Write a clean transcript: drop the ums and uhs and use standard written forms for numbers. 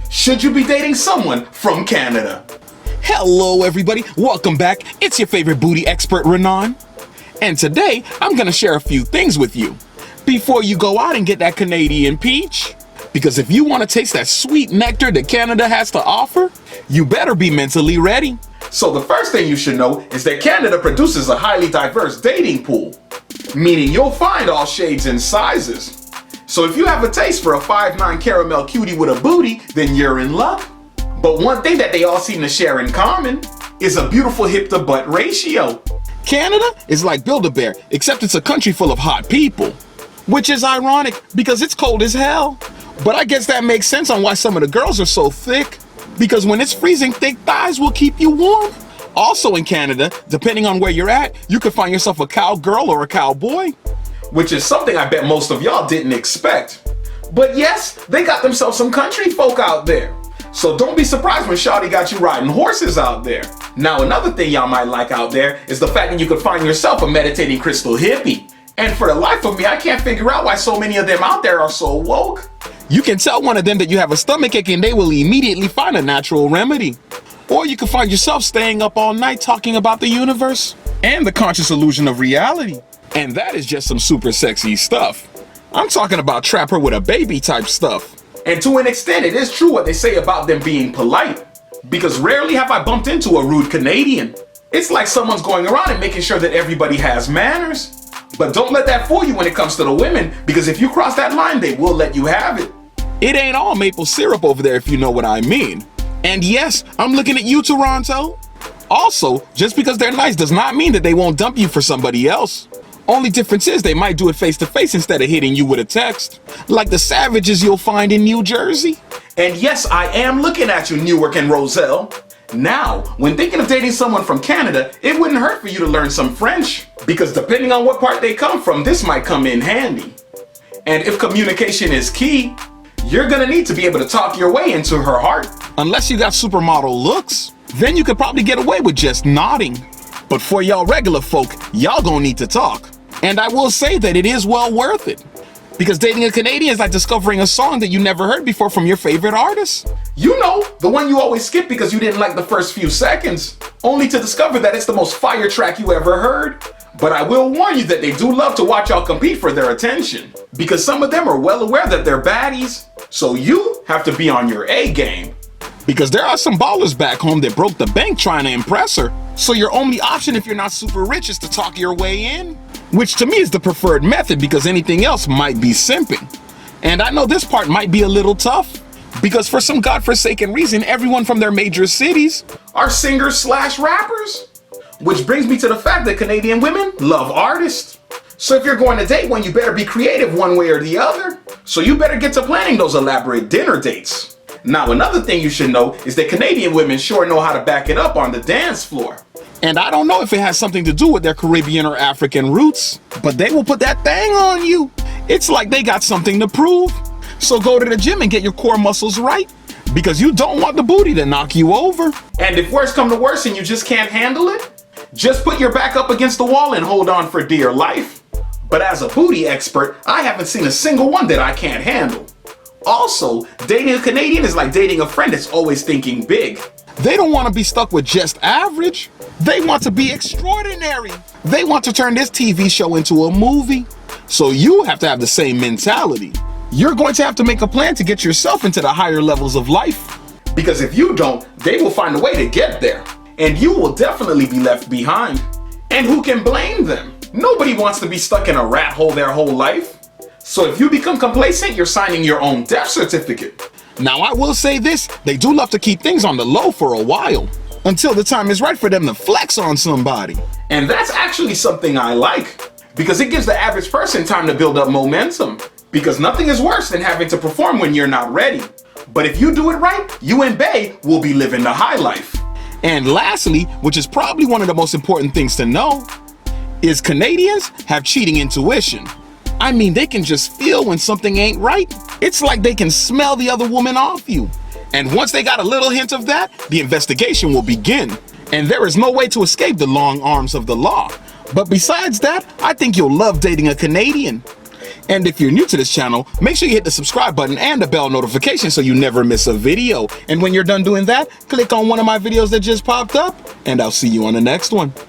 should you be dating someone from Canada? Hello everybody, welcome back. It's your favorite booty expert, Renan. And today, I'm gonna share a few things with you before you go out and get that Canadian peach. Because if you wanna taste that sweet nectar that Canada has to offer, you better be mentally ready. So the first thing you should know is that Canada produces a highly diverse dating pool, meaning you'll find all shades and sizes. So if you have a taste for a 5'9" caramel cutie with a booty, then you're in luck. But one thing that they all seem to share in common is a beautiful hip to butt ratio. Canada is like Build-A-Bear, except it's a country full of hot people. Which is ironic because it's cold as hell. But I guess that makes sense on why some of the girls are so thick. Because when it's freezing, thick thighs will keep you warm. Also in Canada, depending on where you're at, you could find yourself a cowgirl or a cowboy. Which is something I bet most of y'all didn't expect. But yes, they got themselves some country folk out there. So don't be surprised when Shawty got you riding horses out there. Now another thing y'all might like out there is the fact that you could find yourself a meditating crystal hippie. And for the life of me, I can't figure out why so many of them out there are so woke. You can tell one of them that you have a stomachache and they will immediately find a natural remedy. Or you can find yourself staying up all night talking about the universe and the conscious illusion of reality. And that is just some super sexy stuff. I'm talking about trap her with a baby type stuff. And to an extent, it is true what they say about them being polite. Because rarely have I bumped into a rude Canadian. It's like someone's going around and making sure that everybody has manners. But don't let that fool you when it comes to the women, because if you cross that line, they will let you have it. It ain't all maple syrup over there if you know what I mean. And yes, I'm looking at you, Toronto. Also, just because they're nice does not mean that they won't dump you for somebody else. Only difference is they might do it face to face instead of hitting you with a text. Like the savages you'll find in New Jersey. And yes, I am looking at you, Newark and Roselle. Now, when thinking of dating someone from Canada, it wouldn't hurt for you to learn some French. Because depending on what part they come from, this might come in handy. And if communication is key, you're gonna need to be able to talk your way into her heart. Unless you got supermodel looks, then you could probably get away with just nodding. But for y'all regular folk, y'all gonna need to talk. And I will say that it is well worth it. Because dating a Canadian is like discovering a song that you never heard before from your favorite artist. You know, the one you always skip because you didn't like the first few seconds, only to discover that it's the most fire track you ever heard. But I will warn you that they do love to watch y'all compete for their attention, because some of them are well aware that they're baddies. So you have to be on your A game. Because there are some ballers back home that broke the bank trying to impress her. So your only option if you're not super rich is to talk your way in. Which to me is the preferred method because anything else might be simping. And I know this part might be a little tough. Because for some godforsaken reason, everyone from their major cities are singers/rappers. Which brings me to the fact that Canadian women love artists. So if you're going to date one, you better be creative one way or the other. So you better get to planning those elaborate dinner dates. Now another thing you should know is that Canadian women sure know how to back it up on the dance floor. And I don't know if it has something to do with their Caribbean or African roots, but they will put that thing on you. It's like they got something to prove. So go to the gym and get your core muscles right, because you don't want the booty to knock you over. And if worse come to worse and you just can't handle it, just put your back up against the wall and hold on for dear life. But as a booty expert, I haven't seen a single one that I can't handle. Also, dating a Canadian is like dating a friend that's always thinking big. They don't want to be stuck with just average. They want to be extraordinary. They want to turn this TV show into a movie. So you have to have the same mentality. You're going to have to make a plan to get yourself into the higher levels of life. Because if you don't, they will find a way to get there. And you will definitely be left behind. And who can blame them? Nobody wants to be stuck in a rat hole their whole life. So if you become complacent, you're signing your own death certificate. Now I will say this, they do love to keep things on the low for a while, until the time is right for them to flex on somebody. And that's actually something I like, because it gives the average person time to build up momentum. Because nothing is worse than having to perform when you're not ready. But if you do it right, you and Bae will be living the high life. And lastly, which is probably one of the most important things to know, is Canadians have cheating intuition. I mean, they can just feel when something ain't right. It's like they can smell the other woman off you. And once they got a little hint of that, the investigation will begin. And there is no way to escape the long arms of the law. But besides that, I think you'll love dating a Canadian. And if you're new to this channel, make sure you hit the subscribe button and the bell notification so you never miss a video. And when you're done doing that, click on one of my videos that just popped up, and I'll see you on the next one.